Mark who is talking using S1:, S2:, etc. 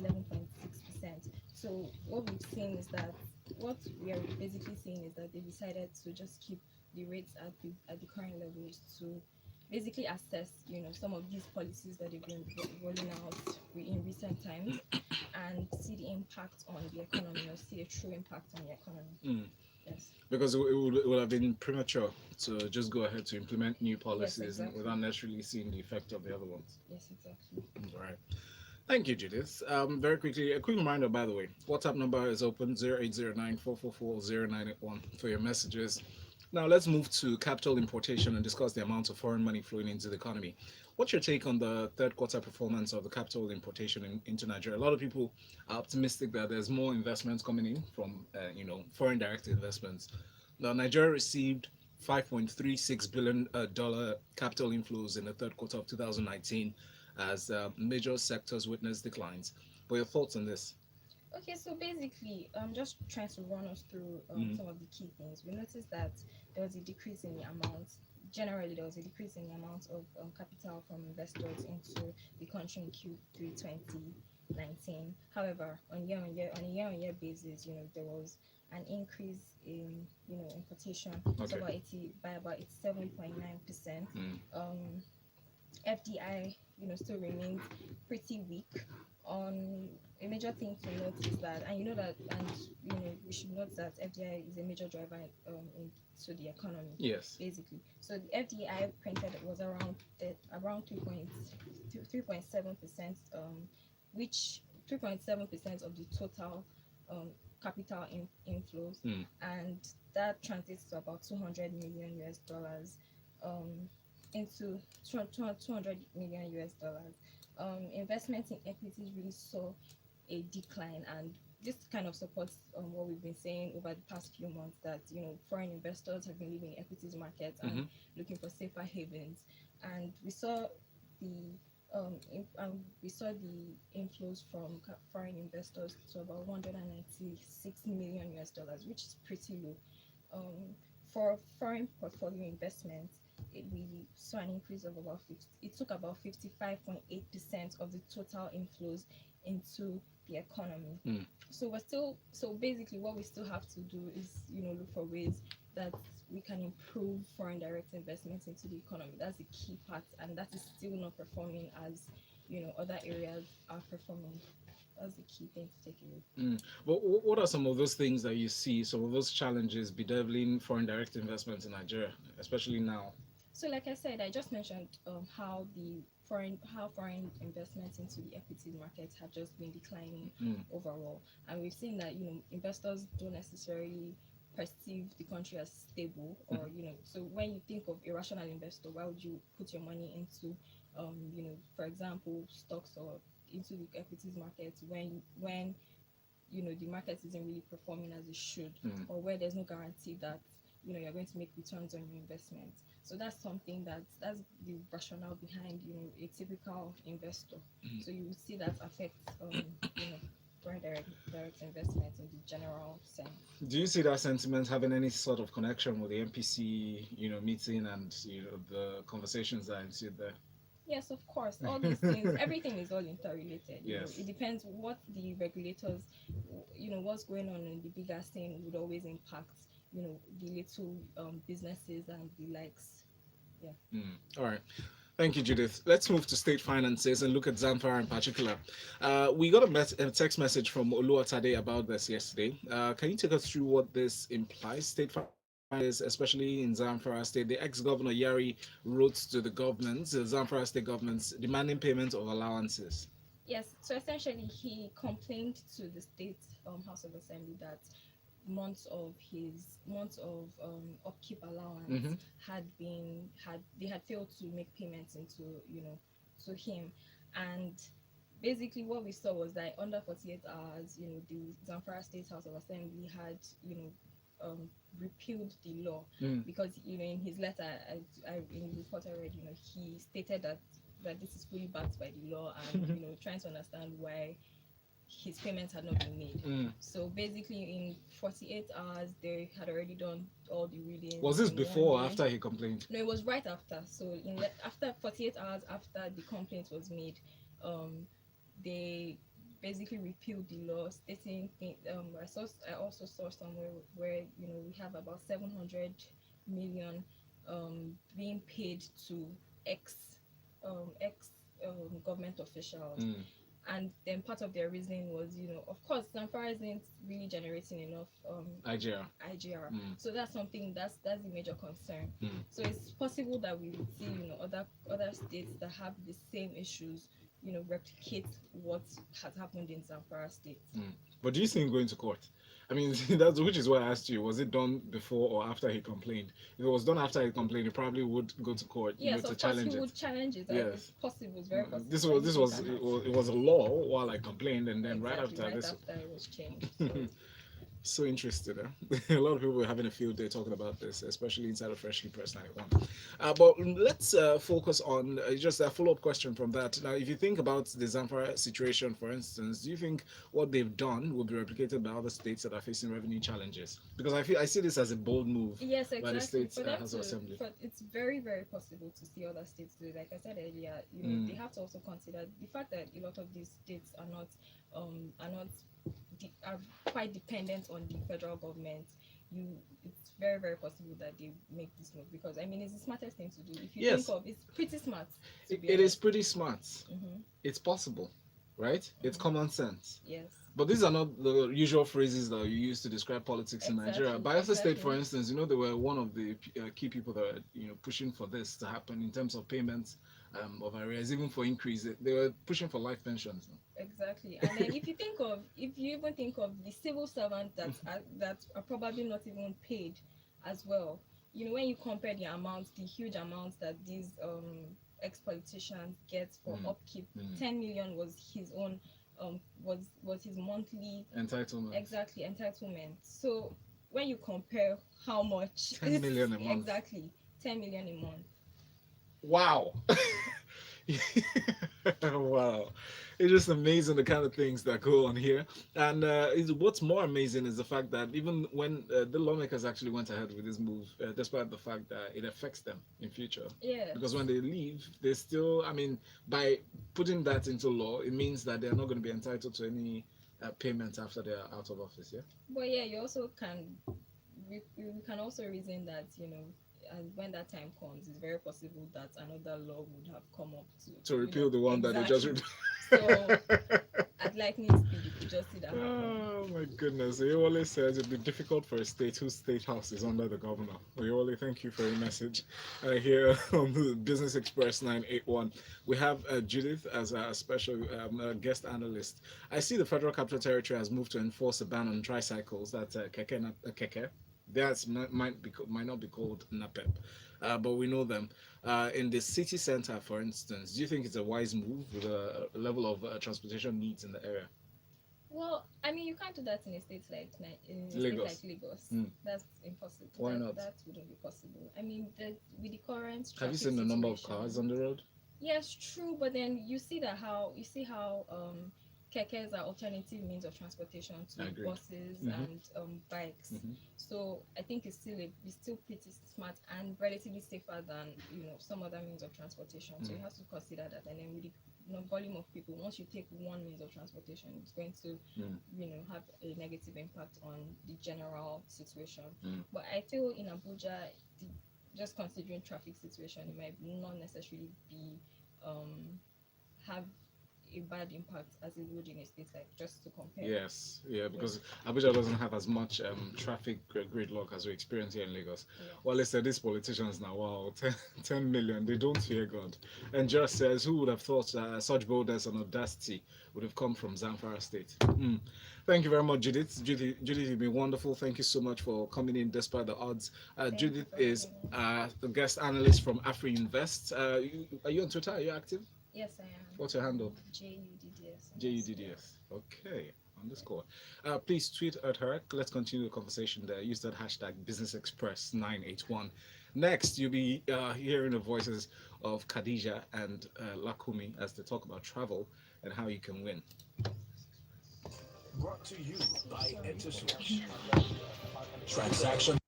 S1: 11.6%. So what we've seen is that what we are basically saying is that they decided to just keep the rates at the current levels to basically assess, some of these policies that they've been rolling out in recent times, and see the impact on the economy, or see a true impact on the economy.
S2: Mm.
S1: Yes.
S2: Because it would have been premature to just go ahead to implement new
S1: Yes,
S2: policies
S1: exactly.
S2: without necessarily seeing the effect of the other ones.
S1: Yes, exactly.
S2: All right. Thank you, Judith. Very quickly, a quick reminder, by the way, WhatsApp number is open 0809 for your messages. Now, let's move to capital importation and discuss the amount of foreign money flowing into the economy. What's your take on the third quarter performance of the capital importation into Nigeria? A lot of people are optimistic that there's more investments coming in from, foreign direct investments. Now, Nigeria received $5.36 billion dollar capital inflows in the third quarter of 2019 as major sectors witness declines. But your thoughts on this?
S1: Okay, so basically, just trying to run us through
S2: Mm.
S1: some of the key things. We noticed that there was a decrease in the amount. Generally, there was a decrease in the amount of capital from investors into the country in Q3 2019. However, on a year-on-year basis, there was an increase in, importation. So
S2: Okay.
S1: by about 87.9%.
S2: Mm.
S1: Um, FDI, still remains pretty weak. On A major thing to note is that, and we should note that FDI is a major driver into the economy,
S2: Yes.
S1: basically. So the FDI printed was around 3.7%, which 3.7% of the total um, capital inflows,
S2: Mm.
S1: and that translates to about 200 million US dollars. Um, into 200 million US dollars. Investment in equities really saw a decline, and this kind of supports what we've been saying over the past few months, that foreign investors have been leaving equities markets and
S2: Hmm.
S1: looking for safer havens, and the we saw the inflows from foreign investors to about 196 million US dollars, which is pretty low. For foreign portfolio investments, we saw an increase of about 50. It took about 55.8% of the total inflows into the economy.
S2: Mm.
S1: So basically, what we still have to do is, look for ways that we can improve foreign direct investments into the economy. That's the key part, and that is still not performing as, other areas are performing. That's the key thing to take away.
S2: Mm. But what are some of those things that you see, some of those challenges bedeviling foreign direct investments in Nigeria, especially now?
S1: So, like I said, I just mentioned how foreign investments into the equities markets have just been declining
S2: Mm.
S1: overall, and we've seen that investors don't necessarily perceive the country as stable, or
S2: Mhm.
S1: so when you think of a rational investor, why would you put your money into, for example, stocks, or into the equities market, when the market isn't really performing as it should,
S2: Mm.
S1: or where there's no guarantee that you're going to make returns on your investment. So that's something that's the rationale behind a typical investor.
S2: Mm.
S1: So you will see that affects foreign direct investment in the general sense.
S2: Do you see that sentiment having any sort of connection with the NPC, meeting and the conversations that ensued there?
S1: Yes, of course. All these things, everything is all interrelated. It
S2: Yes.
S1: depends what the regulators, what's going on in the bigger scene would always impact, the little businesses and the likes. Yeah.
S2: Mm. All right. Thank you, Judith. Let's move to state finances and look at Zamfara in particular. We got a text message from Oluwatade about this yesterday. Can you take us through what this implies? State finances, especially in Zamfara State. The ex-governor Yari wrote to the government, the Zamfara State government, demanding payment of allowances.
S1: Yes. So essentially, he complained to the state House of Assembly that months of upkeep allowance
S2: Mm-hmm.
S1: had failed to make payments into, to him, and basically what we saw was that under 48 hours, the Zamfara State House of Assembly had, repealed the law,
S2: Mm.
S1: because in his letter, in the report I read, he stated that this is fully backed by the law, and trying to understand why his payments had not been made.
S2: Mm.
S1: So basically, in 48 hours, they had already done all the
S2: Was
S1: readings
S2: this
S1: in one
S2: before or
S1: year.
S2: after he complained?
S1: No, it was right after. So after 48 hours after the complaint was made, um, they basically repealed the law stating I also saw somewhere where we have about 700 million being paid to ex ex government officials.
S2: Mm.
S1: And then part of their reasoning was, of course, Zamfara isn't really generating enough
S2: IGR.
S1: IGR.
S2: Mm.
S1: So that's something that's the major concern.
S2: Mm.
S1: So it's possible that we would see, other states that have the same issues, replicate what has happened in Zamfara state.
S2: Mm. But do you think going to court? I mean, that's which is why I asked you. Was it done before or after he complained? If it was done after he complained, he probably would go to court,
S1: Yes,
S2: to
S1: of course, he
S2: challenge it.
S1: would challenge it. It's
S2: Yes.
S1: possible. It's very possible.
S2: This
S1: Anything
S2: was
S1: can
S2: it
S1: happen.
S2: was, it was a law while I complained, and then right
S1: Exactly.
S2: after
S1: Right
S2: this.
S1: after it was changed. So
S2: So interested. Huh? A lot of people were having a field day talking about this, especially inside of Freshly Press 91. But let's focus on just a follow up question from that. Now, if you think about the Zamfara situation, for instance, do you think what they've done will be replicated by other states that are facing revenue challenges? Because I see this as a bold move
S1: yes,
S2: by the
S1: exactly.
S2: state
S1: For them
S2: House of
S1: to,
S2: Assembly.
S1: for it's very, very possible to see other states do it. Like I said earlier, they
S2: Mm.
S1: have to also consider the fact that a lot of these states are quite dependent on the federal government. It's very, very possible that they make this move, because I mean it's the smartest thing to do. If you think
S2: Yes,
S1: of, it's pretty smart, to be
S2: it is
S1: honest.
S2: pretty smart.
S1: Mm-hmm.
S2: It's possible, right? It's
S1: Mm-hmm.
S2: common sense.
S1: Yes.
S2: But these are not the usual phrases that you use to describe politics in Nigeria.
S1: Exactly.
S2: Bayelsa State, for
S1: Exactly.
S2: instance, they were one of the key people that were, pushing for this to happen in terms of payments of arrears, even for increase. They were pushing for life pensions.
S1: Exactly. And then if you even think of the civil servants that are probably not even paid as well. When you compare the huge amounts that these ex-politicians get for
S2: Mm.
S1: upkeep,
S2: Mm.
S1: 10 million was his own was his monthly,
S2: Entitlement.
S1: exactly, entitlement. So when you compare how much
S2: 10 million a month.
S1: exactly 10 million a month.
S2: Wow. Wow. It's just amazing the kind of things that go on here. And what's more amazing is the fact that even when the lawmakers actually went ahead with this move, despite the fact that it affects them in future.
S1: Yeah.
S2: Because when they leave, they still, I mean, by putting that into law, it means that they're not going to be entitled to any payments after they're out of office, yeah?
S1: But yeah, you also we can also reason that, and when that time comes, it's very possible that another law would have come up
S2: To repeal the one that they just
S1: exactly.
S2: repealed.
S1: So at lightning speed, you could just see that happen.
S2: Oh my goodness. Oyewole says it'd be difficult for a state whose state house is under the governor. Oyewole, thank you for your message. Here on the Business Express 981, we have Judith as a special guest analyst. I see the Federal Capital Territory has moved to enforce a ban on tricycles, that's keke. That might not be called NAPEP, but we know them. In the city center, for instance, do you think it's a wise move with a level of transportation needs in the area?
S1: Well, I mean, you can't do that in a state like
S2: Lagos.
S1: Lagos.
S2: Mm.
S1: That's impossible.
S2: Why not?
S1: That wouldn't be possible. I mean, with the current
S2: Have you
S1: traffic
S2: seen the number of
S1: situation.
S2: cars on the road?
S1: Yes, true, but then you see how kekes are alternative means of transportation to
S2: Agreed.
S1: buses
S2: Mhm.
S1: and bikes.
S2: Mhm.
S1: So I think it's still pretty smart and relatively safer than some other means of transportation. So you have to consider that, and then with the volume of people, once you take one means of transportation, it's going to have a negative impact on the general situation. But I feel in Abuja, just considering traffic situation, it might not necessarily be have a bad impact as it would in a state like, just to compare.
S2: Yes, yeah, because Abuja doesn't have as much traffic gridlock as we experience here in Lagos.
S1: Yeah.
S2: Well, listen, these politicians now, wow, 10 million, they don't fear God. And just says, who would have thought such boldness and audacity would have come from Zamfara State? Thank you very much, Judith. Judith, you've been wonderful. Thank you so much for coming in despite the odds. Judith is the guest analyst from Afri Invest. Are you on Twitter? Are you active?
S1: Yes, I am.
S2: What's your handle?
S1: JUDDS.
S2: JUDDS. Okay, underscore. Please tweet at her. Let's continue the conversation there. Use that hashtag Business Express 981. Next, you'll be hearing the voices of Khadija and Lakumi as they talk about travel and how you can win.
S3: Brought to you by Etisource. Transaction